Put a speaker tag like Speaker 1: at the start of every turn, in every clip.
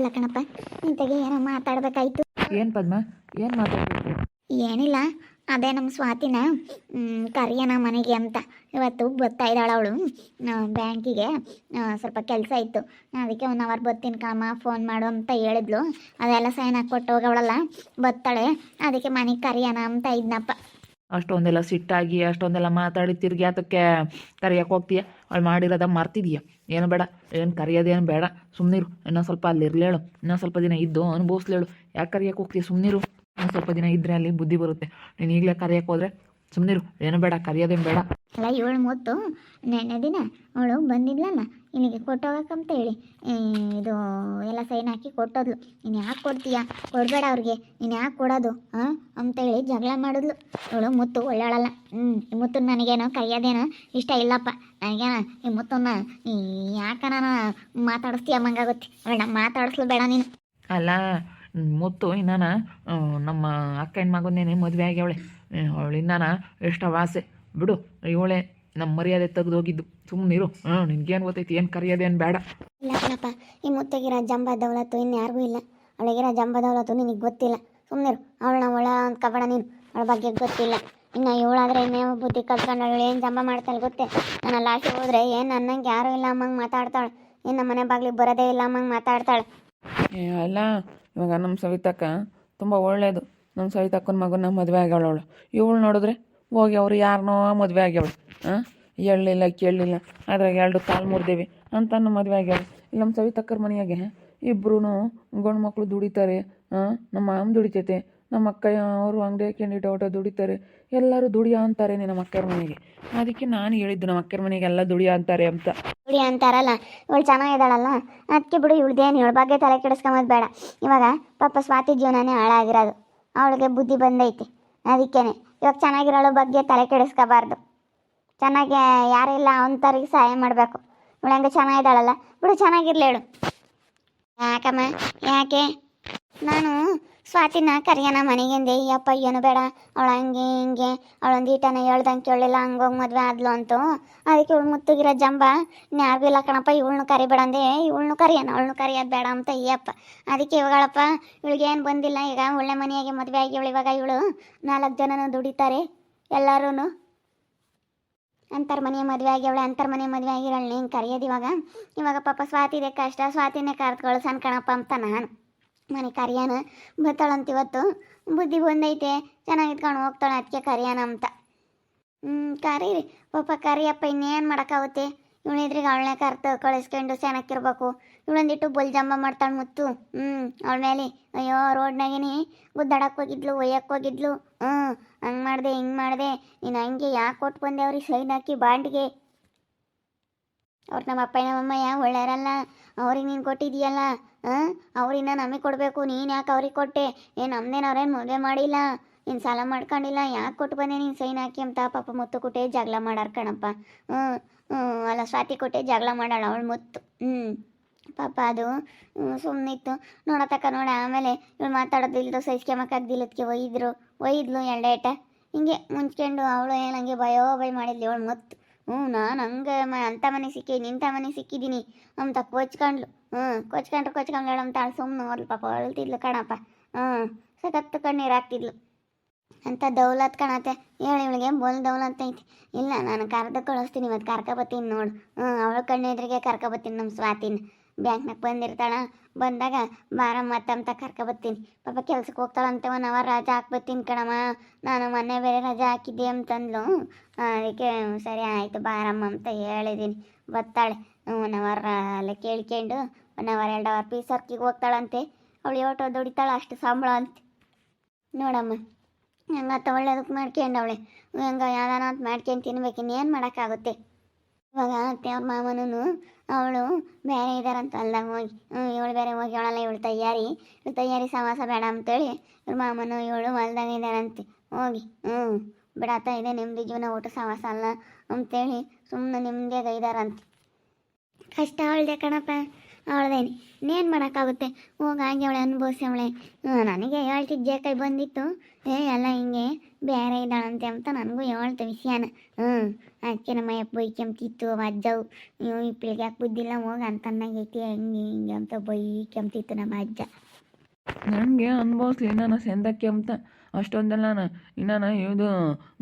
Speaker 1: ಏನಿಲ್ಲ ಕಣಪ್ಪ, ಇಂತೆಗೆ ಏನೋ ಮಾತಾಡ್ಬೇಕಾಯ್ತು.
Speaker 2: ಏನು ಪದ್ಮ, ಏನು ಮಾತಾಡ್ಬೇಕು?
Speaker 1: ಏನಿಲ್ಲ, ಅದೇ ನಮ್ಮ ಸ್ವಾತಿನ ಕರಿಯೋಣ ಮನೆಗೆ ಅಂತ ಇವತ್ತು ಬರ್ತಾ ಇದ್ದಾಳೆ ಅವಳು ಬ್ಯಾಂಕಿಗೆ. ಸ್ವಲ್ಪ ಕೆಲಸ ಇತ್ತು, ಅದಕ್ಕೆ 1 ಅವರ್ ಬರ್ತೀನಿ ಕಣಮ್ಮ, ಫೋನ್ ಮಾಡು ಅಂತ ಹೇಳಿದ್ಲು. ಅದೆಲ್ಲ ಸೈನ್ ಹಾಕ್ಕೊಟ್ಟು ಹೋಗವಳಲ್ಲ, ಬರ್ತಾಳೆ. ಅದಕ್ಕೆ ಮನೆಗೆ ಕರಿಯೋಣ ಅಂತ ಇದ್ನಪ್ಪ.
Speaker 2: ಅಷ್ಟೊಂದೆಲ್ಲ ಸಿಟ್ಟಾಗಿ ಅಷ್ಟೊಂದೆಲ್ಲ ಮಾತಾಡಿ ತಿರ್ಗಿ ಅದಕ್ಕೆ ಕರಿಯಕ್ಕೆ ಹೋಗ್ತೀಯ? ಅವಳು ಮಾಡಿರೋದ ಮರ್ತಿದೀಯ? ಏನು ಬೇಡ, ಏನು ಕರಿಯೋದೇನು ಬೇಡ, ಸುಮ್ಮನಿರು. ಇನ್ನೊಂದು ಸ್ವಲ್ಪ ಅಲ್ಲಿರ್ಲೇಳು, ಇನ್ನೊಂದು ಸ್ವಲ್ಪ ದಿನ ಇದ್ದು ಅನುಭವಿಸ್ಲೇಳು. ಯಾಕೆ ಕರಿಯಕ್ಕೆ ಹೋಗ್ತೀಯ? ಸುಮ್ಮನಿರು. ಇನ್ನೊಂದು ಸ್ವಲ್ಪ ದಿನ ಇದ್ದರೆ ಅಲ್ಲಿ ಬುದ್ಧಿ ಬರುತ್ತೆ. ನೀನು ಈಗಲೇ ಕರಿಯಕ್ಕೆ ಹೋದರೆ ಸುಮ್ಮನಿರು, ಏನು ಬೇಡ, ಕರಿಯೋದೇನು ಬೇಡ.
Speaker 1: ಅಲ್ಲ, ಇವಳು ಮೊತ್ತು ನೆನ್ನೆ ದಿನ ಅವಳು ಬಂದಿದ್ಲಲ್ಲ ಇಲ್ಲಿಗೆ ಕೊಟ್ಟೋಗಕ್ಕಂತ ಹೇಳಿ, ಇದು ಎಲ್ಲ ಸೈನ್ ಹಾಕಿ ಕೊಟ್ಟೋದ್ಲು. ನೀನು ಯಾಕೆ ಕೊಡ್ತೀಯಾ? ಕೊಡಬೇಡ ಅವ್ರಿಗೆ, ನೀನು ಯಾಕೆ ಕೊಡೋದು ಅಂತೇಳಿ ಜಗಳ ಮಾಡಿದ್ಲು. ಇವಳು ಮುತ್ತು ಒಳ್ಳೆಯವಳಲ್ಲ. ಈ ಮುತ್ತು ನನಗೇನೋ ಕರಿಯೋದೇನೋ ಇಷ್ಟ ಇಲ್ಲಪ್ಪ. ನನಗೇನ ಈ ಮುತ್ತನ್ನ ಯಾಕ ನಾನು ಮಾತಾಡಿಸ್ತೀಯ ಮಂಗಾಗುತ್ತೆ. ಅವಳನ್ನ ಮಾತಾಡಿಸ್ಲು ಬೇಡ ನೀನು.
Speaker 2: ಅಲ್ಲ, ಮುತ್ತು ಇನ್ನಾನ ನಮ್ಮ ಅಕ್ಕನ ಮಗನ್ನೇನೆ ಮದುವೆ ಆಗ್ಯವಳೆ. ಅವಳು ಇನ್ನಾನ ಎಷ್ಟು ವಾಸೆ ಬಿಡು. ಇವಳೆ ನಮ್ಮ ಮರ್ಯಾದೆ ತೆಗೆದು ಹೋಗಿದ್ದು. ಸುಮ್ಮನಿರು. ನಿನ್ಗೇನು ಗೊತ್ತೈತಿ? ಏನು ಕರಿಯೋದೇನು ಬೇಡ.
Speaker 1: ಇಲ್ಲ ಕಣಪ್ಪ, ಈ ಮುತ್ತಿಗಿರೋ ಜಂಬ ದೌಲತ್ತು ಇನ್ಯಾರಿಗೂ ಇಲ್ಲ. ಅವಳಿಗಿರೋ ಜಂಬ ದೌಲತ್ತು ನಿನಗೆ ಗೊತ್ತಿಲ್ಲ. ಸುಮ್ಮನಿರು. ಅವಳನ್ನ ಒಳ ಅಂತ ಕಬಡ ನೀನು, ಅವಳ ಬಗ್ಗೆ ಗೊತ್ತಿಲ್ಲ. ಇನ್ನು ಇವಳಾದರೆ ಇನ್ನೇನು ಬುದ್ಧಿ ಕಲ್ತ್ಕೊಂಡು ಅವಳು ಏನು ಜಂಬ ಮಾಡ್ತಾಳೆ ಗೊತ್ತೇ? ನಾನು ಲಾಸ್ಟಿಗೆ ಹೋದರೆ ಏನು ಅನ್ನಂಗೆ ಯಾರೂ ಇಲ್ಲ ಅಮ್ಮಂಗೆ ಮಾತಾಡ್ತಾಳೆ. ಇನ್ನು ನಮ್ಮ ಮನೆ ಬಾಗಿಲಿಗೆ ಬರೋದೇ ಇಲ್ಲ ಅಮ್ಮಂಗೆ ಮಾತಾಡ್ತಾಳೆ.
Speaker 2: ಅಲ್ಲ, ಇವಾಗ ನಮ್ಮ ಸವಿತಕ್ಕ ತುಂಬ ಒಳ್ಳೆಯದು. ನಮ್ಮ ಸವಿತಕ್ಕನ ಮಗನ ಮದುವೆ ಆಗ್ಯವಳು. ಇವಳು ನೋಡಿದ್ರೆ ಹೋಗಿ ಅವರು ಯಾರನ್ನೋ ಮದುವೆ ಆಗ್ಯವಳು. ಹೇಳಲಿಲ್ಲ ಕೇಳಲಿಲ್ಲ, ಅದ್ರಾಗ 2 ಕಾಲು ಮುರಿದೇವಿ ಅಂತನೂ ಮದುವೆ ಆಗ್ಯಾವ. ಇಲ್ಲಿ ನಮ್ಮ ಸವಿತಕ್ಕರ ಮನೆಯಾಗೆ ಇಬ್ಬರೂ ಗಂಡು ಮಕ್ಕಳು ದುಡಿತಾರೆ. ನಮ್ಮ ಮಾಮ ದುಡಿತೈತೆ, ನಮ್ಮ ಅಕ್ಕ ಅವರು ಅಂಗಡಿ ಹಾಕೊಂಡಿಟ್ಟು ಊಟ ದುಡಿತಾರೆ. ಎಲ್ಲರೂ ದುಡಿಯ ಅಂತಾರೆ ನಮ್ಮ ಅಕ್ಕರ ಮನೆಗೆ. ಅದಕ್ಕೆ ನಾನು ಹೇಳಿದ್ದು ನಮ್ಮ ಅಕ್ಕರ ಮನೆಗೆ ಎಲ್ಲ ದುಡಿಯ ಅಂತಾರೆ ಅಂತ.
Speaker 1: ದುಡಿಯ ಅಂತಾರಲ್ಲ, ಇವಳು ಚೆನ್ನಾಗಿದ್ದಾಳಲ್ಲ, ಅದಕ್ಕೆ ಬಿಡು. ಇವಳ್ದೇನು ಇವಳ ಬಗ್ಗೆ ತಲೆ ಕೆಡಿಸ್ಕೊಂಬದು ಬೇಡ. ಇವಾಗ ಪಾಪ ಸ್ವಾತಿ ಜೀವನನೇ ಹಾಳಾಗಿರೋದು, ಅವಳಿಗೆ ಬುದ್ಧಿ ಬಂದೈತಿ. ಅದಕ್ಕೇನೆ ಇವಾಗ ಚೆನ್ನಾಗಿರೋಳ ಬಗ್ಗೆ ತಲೆ ಕೆಡಿಸ್ಕೋಬಾರ್ದು. ಚೆನ್ನಾಗಿ ಯಾರಿಲ್ಲ ಅಂಥವ್ರಿಗೆ ಸಹಾಯ ಮಾಡಬೇಕು. ಇವಳು ಹಂಗೆ ಚೆನ್ನಾಗಿದ್ದಾಳಲ್ಲ, ಬಿಡು, ಚೆನ್ನಾಗಿರ್ಲಿ ಹೇಳು. ಯಾಕಮ್ಮ? ಯಾಕೆ? ನಾನು ಸ್ವಾತಿನ ಕರಿಯೋಣ ಮನೆಗೆಂದೆ. ಅಪ್ಪ ಏನು ಬೇಡ, ಅವಳು ಹಂಗೆ ಹಿಂಗೆ, ಅವಳೊಂದು ಈಟನ ಹೇಳ್ದಂಗೆ ಕೇಳಲಿಲ್ಲ, ಹಂಗೋಗಿ ಮದುವೆ ಆದ್ಲು ಅಂತೂ. ಅದಕ್ಕೆ ಇವಳು ಮುತ್ತುಗಿರೋ ಜಂಬ ಇನ್ಯಾರಿಗೂ ಇಲ್ಲ ಕಣಪ್ಪ. ಇವಳನ್ನು ಕರಿಬೇಡ ಅಂದೆ, ಇವಳನ್ನು ಕರಿಯೋಣ, ಅವಳನ್ನು ಕರಿಯೋದು ಬೇಡ ಅಂತ ಅಪ್ಪ. ಅದಕ್ಕೆ ಇವಾಗಳಪ್ಪ ಇವಳಿಗೇನು ಬಂದಿಲ್ಲ. ಈಗ ಒಳ್ಳೆ ಮನೆಯಾಗೆ ಮದುವೆ ಆಗಿವಳು. ಇವಾಗ ಇವಳು 4 ಜನನೂ ದುಡಿತಾರೆ ಎಲ್ಲರೂ. ಅಂತರ್ಮನೆ ಮದುವೆ ಆಗ್ಯವಳೆ, ಅಂತರ್ಮನೆ ಮದುವೆ ಆಗಿರೋಳು ನೀನು ಕರೆಯೋದು. ಇವಾಗ ಪಾಪ ಸ್ವಾತಿದೆ ಕಷ್ಟ, ಸ್ವಾತಿನೇ ಕರೆದುಕೊಳ್ಳು ಸಣ್ಣ ಕಣಪ್ಪ ಅಂತ ನಾನು ಮನೆ ಕರಿಯೋಣ. ಬರ್ತಾಳಂತ ಇವತ್ತು, ಬುದ್ಧಿ ಬಂದೈತೆ, ಚೆನ್ನಾಗಿದ್ಕೊಂಡು ಹೋಗ್ತಾಳೆ. ಅದಕ್ಕೆ ಕರಿಯೋಣ ಅಂತ. ಕರೀರಿ ಪಾಪ, ಕರಿಯಪ್ಪ. ಇನ್ನೇನು ಮಾಡೋಕ್ಕಾಗುತ್ತೆ? ಇವಳಿದ್ರಿಗೆ ಅವಳನ್ನೇ ಕರೆದು ಕಳಿಸ್ಕೊಂಡು ಚೆನ್ನಾಗಿರ್ಬೇಕು. ಇವಳೊಂದಿಟ್ಟು ಜಂಬ ಮಾಡ್ತಾಳೆ ಮುತ್ತು. ಅವಳ ಮೇಲೆ ಅಯ್ಯೋ ರೋಡ್ನಾಗೇನೆ ಗುದ್ದಾಡಕ್ಕೆ ಹೋಗಿದ್ಲು, ಒಯ್ಯಕ್ಕೆ ಹೋಗಿದ್ಲು. ಹಂಗೆ ಮಾಡಿದೆ ಹಿಂಗೆ ಮಾಡಿದೆ, ನೀನು ಹಂಗೆ ಯಾಕೆ ಕೊಟ್ಟು ಬಂದೆ ಅವ್ರಿಗೆ ಸೈನ್ ಹಾಕಿ ಬಾಂಡ್ಗೆ? ಅವ್ರು ನಮ್ಮ ಅಪ್ಪ ನಮ್ಮಮ್ಮಯ್ಯ ಒಳ್ಳೆಯರಲ್ಲ, ಅವ್ರಿಗೆ ನೀನು ಕೊಟ್ಟಿದ್ದೀಯಲ್ಲ, ಅವ್ರಿನ್ನ ನಮಗೆ ಕೊಡಬೇಕು. ನೀನು ಯಾಕೆ ಅವ್ರಿಗೆ ಕೊಟ್ಟೆ? ನಮ್ದೇನು ಅವ್ರೇನು ಮದುವೆ ಮಾಡಿಲ್ಲ, ನೀನು ಸಾಲ ಮಾಡ್ಕೊಂಡಿಲ್ಲ, ಯಾಕೆ ಕೊಟ್ಟು ಬಂದೆ ನೀನು ಸೈನ್ ಹಾಕಿ ಅಂತ ಪಾಪ ಮುತ್ತು ಕೊಟ್ಟೆ ಜಗಳ ಮಾಡಾರ ಕಣಪ್ಪ. ಅಲ್ಲ, ಸ್ವಾತಿ ಕೊಟ್ಟೆ ಜಗಳ ಮಾಡಾಳ ಅವಳು ಮುತ್ತು. ಪಾಪ ಅದು ಸುಮ್ಮನಿತ್ತು ನೋಡತಕ್ಕ ನೋಡ. ಆಮೇಲೆ ಇವಳು ಮಾತಾಡೋದಿಲ್ದು ಸಹಿಸ್ಕೊಂಬಕ್ಕಾಗ್ದಿಲ್ಲದಕ್ಕೆ ಒಯ್ದ್ಲು 2 ಏಟ ಹಿಂಗೆ ಮುಂಚ್ಕೊಂಡು. ಅವಳು ಏನು ಹಂಗೆ ಭಯ ಮಾಡಿದ್ಲು ಇವಳು ಮುತ್ತು. ನಾನು ಹಂಗೆ ಅಂಥ ಮನೆ ಸಿಕ್ಕಿದ್ದೀನಿ, ಇಂಥ ಮನೆ ಸಿಕ್ಕಿದ್ದೀನಿ ಅಂತ ಕೊಚ್ಕೊಂಡ್ಲು. ಕೊಚ್ಕೊಂಡ್ಳು ಅಂತ ಅವಳು ಸುಮ್ಮನೆ ಹೋದ್ಲು. ಪಾಪ ಅಳ್ತಿದ್ಲು ಕಣಪ್ಪ. ಸಖತ್ತು ಕಣ್ಣೀರು ಹಾಕ್ತಿದ್ಲು. ಅಂತ ದೌಲತ್ ಕಾಣತ್ತೆ. ಹೇಳಿ ಇವಳಿಗೆ ದೌಲತ್ ಐತಿ. ಇಲ್ಲ, ನಾನು ಕರೆದು ಕಳಿಸ್ತೀನಿ, ಇವತ್ತು ಕರ್ಕೊಬತ್ತೀನಿ ನೋಡು. ಅವಳು ಕಣ್ಣೆದ್ರಿಗೆ ಕರ್ಕೊಬತ್ತೀನಿ ನಮ್ಮ ಸ್ವಾತಿನ. ಬ್ಯಾಂಕ್ನಾಗ ಬಂದಿರ್ತಾಳ, ಬಂದಾಗ ಬಾರಮ್ಮ ಅಂತ ಕರ್ಕೊಬತ್ತೀನಿ. ಪಾಪ ಕೆಲ್ಸಕ್ಕೆ ಹೋಗ್ತಾಳಂತೆ. 1 ಅವರ್ ರಜಾ ಹಾಕ್ಬತ್ತೀನಿ ಕಣಮ್ಮ, ನಾನು ಮೊನ್ನೆ ಬೇರೆ ರಜಾ ಹಾಕಿದ್ದೆ ಅಂತಂದ್ಲು. ಅದಕ್ಕೆ ಸರಿ ಆಯಿತು ಬಾರಮ್ಮ ಅಂತ ಹೇಳಿದ್ದೀನಿ. ಬರ್ತಾಳೆ 1 ಅವರ್ ಅಲ್ಲೇ ಕೇಳ್ಕೊಂಡು 1 ಅವರ್ 2 ಅವರ್ ಪೀಸ್ ವರ್ಕಿಗೆ ಹೋಗ್ತಾಳಂತೆ. ಅವಳು ಯೋಟೋ ದುಡಿತಾಳೆ, ಅಷ್ಟು ಸಂಬಳ ಅಂತೆ. ನೋಡಮ್ಮ ಹೆಂಗತ್ತ ಒಳ್ಳೇದಕ್ಕೆ ಮಾಡ್ಕೊಂಡವಳೆ. ಹೆಂಗೆ ಯಾವ್ದಾನ ಅಂತ ಮಾಡ್ಕೊಂಡು ತಿನ್ಬೇಕು, ಇನ್ನೇನು ಮಾಡೋಕ್ಕಾಗುತ್ತೆ? ಇವಾಗ ಅತ್ತೆ ಅವ್ರ ಮಾಮನೂ ಅವಳು ಬೇರೆ ಇದ್ದಾರಂತ ಅಲ್ದಾಗ ಹೋಗಿ, ಇವಳು ಬೇರೆ ಹೋಗಿ ಅವಳಲ್ಲ. ಇವಳು ತಯಾರಿ ಸವಾಸ ಬೇಡ ಅಂತೇಳಿ ಇವ್ರ ಮಾಮನು ಇವಳು ಹೊಲ್ದಾಗ ಇದ್ದಾರಂತೆ ಹೋಗಿ. ಬಿಡತ್ತ ಇದೆ ನೆಮ್ಮದಿ ಜೀವನ, ಊಟ ಸವಾಸ ಅಲ್ಲ ಅಂತೇಳಿ ಸುಮ್ಮನೆ ನೆಮ್ಮದಿಯಾಗ ಇದ್ದಾರಂತೆ. ಕಷ್ಟ ಅವಳದೆ ಕಣಪ್ಪ. ಅವಳದೇನೆ ಇನ್ನೇನು ಮಾಡೋಕ್ಕಾಗುತ್ತೆ, ಹೋಗಾಗಿ ಅವಳೆ ಅನುಭವಿಸವಳೆ. ನನಗೆ ಹೇಳ್ತಿದ್ದೆ ಕೈ ಬಂದಿತ್ತು, ಎಲ್ಲ ಹಿಂಗೆ ಬೇರೆ ಇದ್ದಾಳಂತೆ ಅಂತ ನನಗೂ ಹೇಳ್ತ ವಿಷಯನ. ಅದಕ್ಕೆ ನಮ್ಮ ಅಪ್ಪ ಬೈಕೆಂಬ್ತಿತ್ತು ಅಜ್ಜವು, ನೀವು ಇಪ್ಪಳಿಗೆ ಯಾಕೆ ಬುದ್ಧಿಲ್ಲ ಹೋಗಿ ಅಂತನ್ನಾಗೈತಿ ಹಂಗೆ ಹಿಂಗೆ ಅಂತ ಬೈಕೆಂಬ್ತಿತ್ತು ನಮ್ಮ ಅಜ್ಜ.
Speaker 2: ನನಗೆ ಅನುಭವಿಸ್ಲಿ ನಾನು ಸೆಂದಕ್ಕೆ ಅಂತ ಅಷ್ಟೊಂದೆಲ್ಲ ಇನ್ನು ಇದು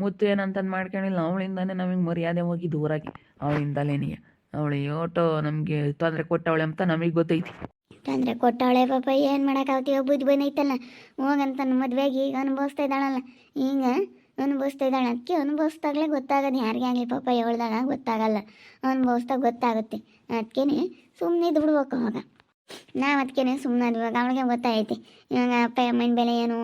Speaker 2: ಮುತ್ತು ಏನಂತಂದು ಮಾಡ್ಕೊಂಡಿಲ್ಲ. ಅವಳಿಂದಾನೇ ನಮಗೆ ಮರ್ಯಾದೆ ಹೋಗಿ ದೂರಾಗಿ, ಅವಳಿಂದಲೇನೆ ಅವಳು ಯೋಟೋ ನಮಗೆ ತೊಂದರೆ ಕೊಟ್ಟವಳೆ ಅಂತ ನಮಗೆ ಗೊತ್ತೈತಿ.
Speaker 1: ತೊಂದರೆ ಕೊಟ್ಟವಳೆ ಪಾಪ, ಏನು ಮಾಡೋಕ್ಕಾಗ್ತೀವ, ಬುದ್ಧಿ ಬಂದೈತಲ್ಲ ಹೋಗಂತ ಮದುವೆಗೆ ಈಗ ಅನುಭವಿಸ್ತಾ ಇದ್ದಾಳಲ್ಲ, ಈಗ ಅನುಭವಿಸ್ತಾ ಇದ್ದಾಳೆ. ಅದಕ್ಕೆ ಅನುಭವಿಸ್ದಾಗಲೇ ಗೊತ್ತಾಗೋದು ಯಾರಿಗೆ ಆಗಲಿ ಪಾಪ, ಹೇಳ್ದಾಗ ಗೊತ್ತಾಗಲ್ಲ, ಅನುಭವಿಸ್ದಾಗ ಗೊತ್ತಾಗುತ್ತೆ. ಅದಕ್ಕೇ ಸುಮ್ಮನೆ ಇದ್ದು ಬಿಡ್ಬೇಕು ಅವಾಗ. ನಾವು ಅದಕ್ಕೇ ಸುಮ್ಮನೆ ಇವಾಗ ಅವಳಿಗೆ ಗೊತ್ತಾಗೈತಿ ಇವಾಗ ಅಪ್ಪ ಅಮ್ಮನ ಬೆಲೆ ಏನು,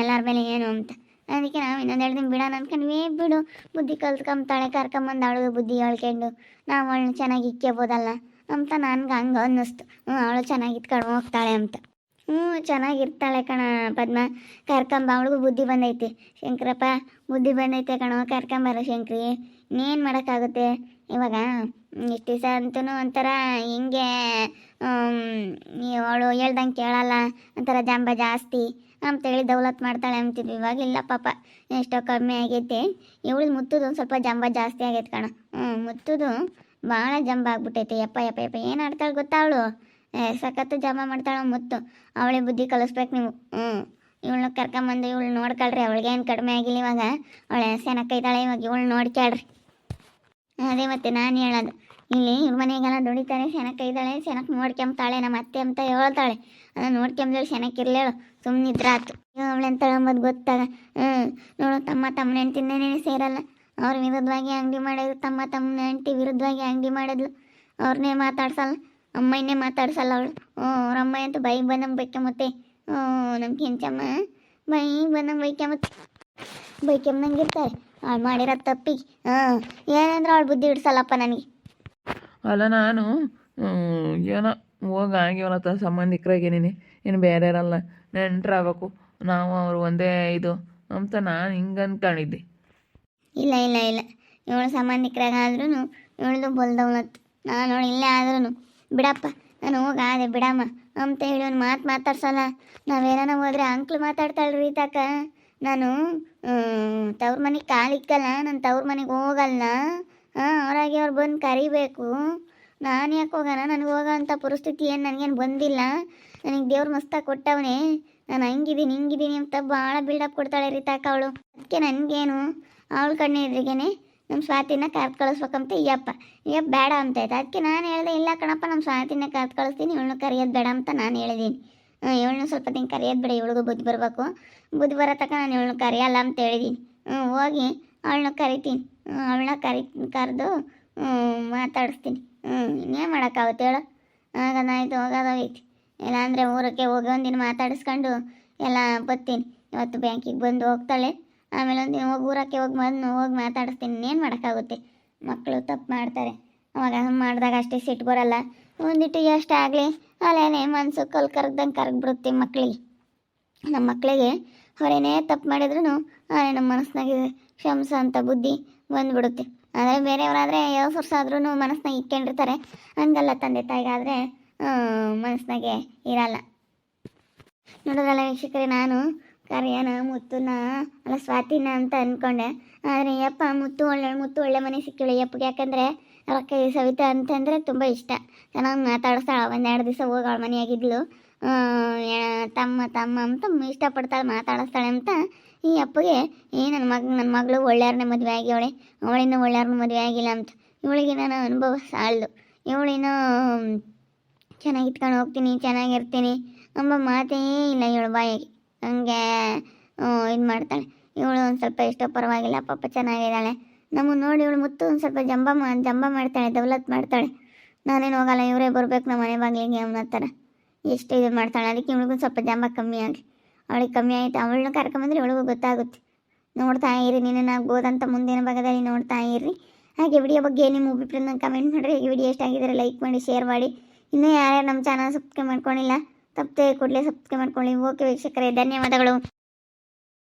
Speaker 1: ಎಲ್ಲರ ಬೆಲೆ ಏನು ಅಂತ. ಅದಕ್ಕೆ ನಾವು ಇನ್ನೊಂದು 2 ದಿನ ಬಿಡೋಣ ಅಂದ್ಕೊಂಡ್ವಿ. ಬಿಡು, ಬುದ್ಧಿ ಕಲ್ತ್ಕೊಂತಾಳೆ, ಕರ್ಕೊಂಬಂದು ಅವಳಿಗೆ ಬುದ್ಧಿ ಹೇಳ್ಕೊಂಡು ನಾವು ಅವಳನ್ನ ಚೆನ್ನಾಗಿ ಇಕ್ಕೋಬೋದಲ್ಲ ಅಂತ ನನ್ಗೆ ಹಂಗೆ ಅನ್ನಿಸ್ತು. ಅವಳು ಚೆನ್ನಾಗಿ ಇಟ್ಕೊಂಡು ಹೋಗ್ತಾಳೆ ಅಂತ. ಚೆನ್ನಾಗಿರ್ತಾಳೆ ಕಣ ಪದ್ಮ, ಕರ್ಕೊಂಬ, ಅವಳಿಗೂ ಬುದ್ಧಿ ಬಂದೈತಿ. ಶಂಕರಪ್ಪ ಬುದ್ಧಿ ಬಂದೈತೆ ಕಣೋ, ಕರ್ಕೊಂಬಾರ ಶಂಕ್ರಿ. ಇನ್ನೇನು ಮಾಡೋಕ್ಕಾಗುತ್ತೆ ಇವಾಗ. ಇಷ್ಟು ದಿವಸ ಅಂತೂ ಒಂಥರ ಹಿಂಗೆ ಅವಳು ಹೇಳ್ದಂಗೆ ಕೇಳಲ್ಲ, ಒಂಥರ ಜಂಬ ಜಾಸ್ತಿ ಅಂತೇಳಿ ದೌಲತ್ ಮಾಡ್ತಾಳೆ ಅಂತಿದ್ವಿ. ಇವಾಗಿಲ್ಲ ಪಾಪ, ಎಷ್ಟೋ ಕಮ್ಮಿ ಆಗೈತೆ. ಇವಳು ಮುತ್ತುದು ಒಂದು ಸ್ವಲ್ಪ ಜಂಬ ಜಾಸ್ತಿ ಆಗೈತೆ ಕಣ. ಮುತ್ತುದು ಭಾಳ ಜಂಬ ಆಗ್ಬಿಟ್ಟೈತೆ. ಯಪ್ಪ ಯಪ್ಪ ಯಪ್ಪ ಏನು ಆಡ್ತಾಳೆ ಗೊತ್ತಾ ಅವಳು, ಸಖತ್ತು ಜಂಬ ಮಾಡ್ತಾಳೆ ಮುತ್ತು. ಅವಳೆ ಬುದ್ಧಿ ಕಲಿಸ್ಬೇಕು ನೀವು. ಇವಳನ್ನ ಕರ್ಕೊಂಬಂದು ಇವಳು ನೋಡ್ಕೊಳ್ರಿ, ಅವಳಿಗೇನು ಕಡಿಮೆ ಆಗಿಲ್ಲ ಇವಾಗ. ಅವಳೆ ಸೆನಕ್ಕೈತಾಳೆ ಇವಾಗ, ಇವಳು ನೋಡ್ಕೊಳ್ರಿ. ಅದೇ ಮತ್ತೆ ನಾನು ಹೇಳೋದು, ಇಲ್ಲಿ ಇವ್ರ ಮನೆಗೆಲ್ಲ ದುಡಿತಾರೆ, ಸೆನಕ್ಕೈದಾಳೆ, ಸೆನಕ್ಕೆ ನೋಡ್ಕೊಂತಾಳೆ ನಮ್ಮ ಅತ್ತೆ ಅಂತ ಹೇಳ್ತಾಳೆ. ಅದನ್ನು ನೋಡ್ಕೊಂಬೇಳು, ಸೆನಕ್ಕಿರ್ಲೇಳು, ಸುಮ್ಮನಿದ್ರಾತು. ಅವಳೆಂತಾಳೆ ಅಂಬೋದು ಗೊತ್ತಾಗ. ನೋಡು, ತಮ್ಮನ ಹೆಂಡ್ತಿಂದೇನೇ ಸೇರಲ್ಲ, ಅವ್ರ ವಿರುದ್ಧವಾಗಿ ಅಂಗಡಿ ಮಾಡಿದ್ರು. ತಮ್ಮನ ಹೆಂಡ್ತಿ ವಿರುದ್ಧವಾಗಿ ಅಂಗಡಿ ಮಾಡಿದ್ಲು, ಅವ್ರನ್ನೇ ಮಾತಾಡ್ಸಲ್ಲ, ಅಮ್ಮನ್ನೇ ಮಾತಾಡ್ಸಲ್ಲ ಅವಳು. ಅವ್ರ ಅಮ್ಮ ಅಂತೂ ಬೈಗೆ ಬಂದಂಗೆ ಬೈಕೊಂಬತ್ತೆ. ನಮ್ಮ ಕೆಂಚಮ್ಮ ಬೈಗೆ ಬಂದಂಗೆ ಬೈಕೊಂಬಂಗೆ ಇರ್ತಾರೆ. ಅವಳು ಮಾಡಿರೋ ತಪ್ಪಿಗೆ ಏನಂದ್ರೆ ಅವಳು ಬುದ್ಧಿ ಇಡ್ಸಲ್ಲಪ್ಪ ನನಗೆ.
Speaker 2: ಅಲ್ಲ ನಾನು ಏನೋ ಹೋಗಾಗಿವಲ್ಲ ಸಂಬಂಧಿಕರಾಗೇನಿ, ಇನ್ನು ಬೇರೆ ಇರಲ್ಲ, ನೆಂಟ್ರಾಗಬೇಕು, ನಾವು ಅವರು ಒಂದೇ ಇದು ಅಂತ ನಾನು ಹಿಂಗೆ ಅಂದ್ಕೊಂಡಿದ್ದೆ.
Speaker 1: ಇಲ್ಲ ಇಲ್ಲ ಇಲ್ಲ, ಇವಳು ಸಂಬಂಧಿಕರಾಗಾದ್ರೂ ಇವಳ್ದು ಬಲ್ದವನತ್ತು. ನಾನು ನೋಡಿ ಇಲ್ಲೇ ಆದ್ರೂ ಬಿಡಪ್ಪ, ನಾನು ಹೋಗಾದೆ ಬಿಡಮ್ಮ ಅಂತ ಹೇಳಿ ಒಂದು ಮಾತಾಡ್ಸಲ್ಲ. ನಾವೇನ ಹೋದ್ರೆ ಅಂಕ್ಲು ಮಾತಾಡ್ತಾಳ್ರಿ ತಕ. ನಾನು ತವ್ರ ಮನೆಗೆ ಕಾಲಿಕ್ಕಲ್ಲ, ನಾನು ತವ್ರ ಮನೆಗೆ ಹೋಗಲ್ಲ. ಅವರಾಗಿ ಅವ್ರು ಬಂದು ಕರಿಬೇಕು. ನಾನು ಯಾಕೆ ಹೋಗೋಣ, ನನಗೆ ಹೋಗೋ ಅಂಥ ಪರಿಸ್ಥಿತಿ ಏನು ನನಗೇನು ಬಂದಿಲ್ಲ. ನನಗೆ ದೇವ್ರು ಮಸ್ತಾಗಿ ಕೊಟ್ಟವನೇ, ನಾನು ಹಿಂಗಿದ್ದೀನಿ ಅಂತ ಭಾಳ ಬಿಲ್ಡಪ್ ಕೊಡ್ತಾಳೆ ರೀತಾಕ ಅವಳು. ಅದಕ್ಕೆ ನನಗೇನು ಅವಳ ಕಣ್ಣು ಎದುರಿಗೇನೆ ನಮ್ಮ ಸ್ವಾತಿನ ಕರೆದು ಕಳಿಸ್ಬೇಕಂತ ಯಪ್ಪ ಬೇಡ ಅಂತ ಆಯ್ತು. ಅದಕ್ಕೆ ನಾನು ಹೇಳಿದೆ, ಇಲ್ಲ ಕಣಪ್ಪ ನಮ್ಮ ಸ್ವಾತಿನ ಕರೆದು ಕಳಿಸ್ತೀನಿ, ಇವಳನ್ನ ಕರೆಯೋದು ಬೇಡ ಅಂತ ನಾನು ಹೇಳಿದ್ದೀನಿ. ಇವಳನ್ನ ಸ್ವಲ್ಪ ದಿನ ಕರೆಯೋದು ಬೇಡ, ಇವಳಿಗೂ ಬುದ್ಧಿ ಬರಬೇಕು, ಬುದ್ಧಿ ಬರೋ ತಕ್ಕ ನಾನು ಇವಳನ್ನ ಕರೆಯಲ್ಲ ಅಂತ ಹೇಳಿದ್ದೀನಿ. ಹೋಗಿ ಅವಳನ್ನ ಕರಿತೀನಿ, ಅವಳನ್ನ ಕರೆದು ಮಾತಾಡಿಸ್ತೀನಿ. ಇನ್ನೇನು ಮಾಡೋಕ್ಕಾಗುತ್ತೆ ಹೇಳು, ಆಗೋದಾಯ್ತು ಹೋಗೋದಾಗೈತಿ. ಇಲ್ಲಾಂದರೆ ಊರಕ್ಕೆ ಹೋಗಿ ಒಂದಿನ ಮಾತಾಡಿಸ್ಕೊಂಡು ಎಲ್ಲ ಬರ್ತೀನಿ. ಇವತ್ತು ಬ್ಯಾಂಕಿಗೆ ಬಂದು ಹೋಗ್ತಾಳೆ, ಆಮೇಲೆ ಒಂದಿನ ಹೋಗಿ ಊರಕ್ಕೆ ಹೋಗಿ ಮಾತಾಡಿಸ್ತೀನಿ. ಇನ್ನೇನು ಮಾಡೋಕ್ಕಾಗುತ್ತೆ, ಮಕ್ಕಳು ತಪ್ಪು ಮಾಡ್ತಾರೆ, ಅವಾಗ ಮಾಡಿದಾಗ ಅಷ್ಟೇ ಸಿಟ್ಟು ಬರಲ್ಲ. ಒಂದಿಟ್ಟು ಎಷ್ಟಾಗಲಿ ಅಲ್ಲೇ ಮನಸ್ಸು ಕರ್ಗ್ದಂಗೆ ಕರಗ್ಬಿಡುತ್ತೆ ಮಕ್ಕಳಿಗೆ. ನಮ್ಮ ಮಕ್ಕಳಿಗೆ ಅವರೇನೇ ತಪ್ಪು ಮಾಡಿದ್ರು ನಮ್ಮ ಮನಸ್ಸಿನಾಗೆ ಕ್ಷಮಿಸೋ ಅಂಥ ಬುದ್ಧಿ ಬಂದುಬಿಡುತ್ತೆ. ಆದರೆ ಬೇರೆಯವರಾದರೆ ಯಾವ ವರ್ಷ ಆದ್ರೂ ಮನಸ್ಸಿನಾಗ ಇಟ್ಕೊಂಡಿರ್ತಾರೆ, ಹಂಗಲ್ಲ ತಂದೆ ತಾಯಿಗಾದರೆ ಮನಸ್ಸಿನಾಗೆ ಇರಲ್ಲ. ನೋಡೋದಲ್ಲ ವೀಕ್ಷಕರೇ, ನಾನು ಕರಿಯನ ಮುತ್ತುನ ಅಲ್ಲ ಸ್ವಾತಿನ ಅಂತ ಅಂದ್ಕೊಂಡೆ. ಆದರೆ ಯಪ್ಪ ಮುತ್ತು ಒಳ್ಳೆ ಮನೆ ಸಿಕ್ಕಿಳು ಯಪ್ಪಗೆ. ಯಾಕಂದರೆ ರೊಕ್ಕ ಸವಿತಾ ಅಂತಂದರೆ ತುಂಬ ಇಷ್ಟ, ಚೆನ್ನಾಗಿ ಮಾತಾಡಿಸ್ತಾಳೆ. 1-2 ದಿವಸ ಹೋಗಿ ಅವಳ ಮನೆಯಾಗಿದ್ಲು, ತಮ್ಮ ಅಂತ ಇಷ್ಟಪಡ್ತಾಳೆ, ಮಾತಾಡಿಸ್ತಾಳೆ ಅಂತ ಈ ಅಪ್ಪಗೆ ನನ್ನ ಮಗಳು ಒಳ್ಳೆಯವ್ರನ್ನೇ ಮದುವೆ ಆಗ್ಯವಳೆ, ಅವಳಿನ್ನೂ ಒಳ್ಳೆಯವ್ರನ್ನ ಮದುವೆ ಆಗಿಲ್ಲ ಅಂತ ಇವಳಿಗೆ ನಾನು ಅನುಭವ ಸಾಲದು. ಇವಳಿನ್ನೂ ಚೆನ್ನಾಗಿ ಇಟ್ಕೊಂಡು ಹೋಗ್ತೀನಿ, ಚೆನ್ನಾಗಿರ್ತೀನಿ ಎಂಬ ಮಾತೇ ಇಲ್ಲ ಇವಳು ಬಾಯಿಗೆ. ಹಂಗೆ ಇದು ಮಾಡ್ತಾಳೆ ಇವಳು. ಒಂದು ಸ್ವಲ್ಪ ಎಷ್ಟೋ ಪರವಾಗಿಲ್ಲ ಪಾಪ, ಚೆನ್ನಾಗಿದ್ದಾಳೆ. ನಮಗೆ ನೋಡಿ ಇವಳು ಮುತ್ತು ಒಂದು ಸ್ವಲ್ಪ ಜಂಬ ಮಾಡ್ತಾಳೆ, ದೌಲತ್ ಮಾಡ್ತಾಳೆ. ನಾನೇನು ಹೋಗಲ್ಲ, ಇವರೇ ಬರಬೇಕು ನಮ್ಮ ಮನೆ ಬಾಗಿಲಿಗೆ ಅನ್ನೋ ಥರ ಎಷ್ಟು ಇದು ಮಾಡ್ತಾಳೆ. ಅದಕ್ಕೆ ಇವಳಿಗೂ ಸ್ವಲ್ಪ ಜಂಬ ಕಮ್ಮಿ ಆಗಲಿ, ಅವಳಿಗೆ ಕಮ್ಮಿ ಆಯಿತು. ಅವಳನ್ನ ಕರ್ಕೊಂಬಂದ್ರೆ ಇವಳಿಗೂ ಗೊತ್ತಾಗುತ್ತೆ. ನೋಡ್ತಾ ಇರಿ, ನೀನು ಆಗ್ಬೋದಂತ ಮುಂದಿನ ಭಾಗದಲ್ಲಿ ನೋಡ್ತಾ ಇರ್ರಿ. ಹಾಗೆ ವಿಡಿಯೋ ಬಗ್ಗೆ ನಿಮ್ಮ ಅಭಿಪ್ರಾಯನ ಕಮೆಂಟ್ ಮಾಡಿರಿ. ಈ ವಿಡಿಯೋ ಎಷ್ಟ ಆಗಿದ್ದಾರೆ ಲೈಕ್ ಮಾಡಿ, ಶೇರ್ ಮಾಡಿ. ಇನ್ನೂ ಯಾರ್ಯಾರು ನಮ್ಮ ಚಾನಲ್ ಸಬ್ಸ್ಕ್ರೈಬ್ ಮಾಡ್ಕೊಂಡಿಲ್ಲ ತಪ್ಪದೆ ಕೂಡಲೇ ಸಬ್ಸ್ಕ್ರೈಬ್ ಮಾಡ್ಕೊಳ್ಳಿ. ಓಕೆ ವೀಕ್ಷಕರೇ, ಧನ್ಯವಾದಗಳು.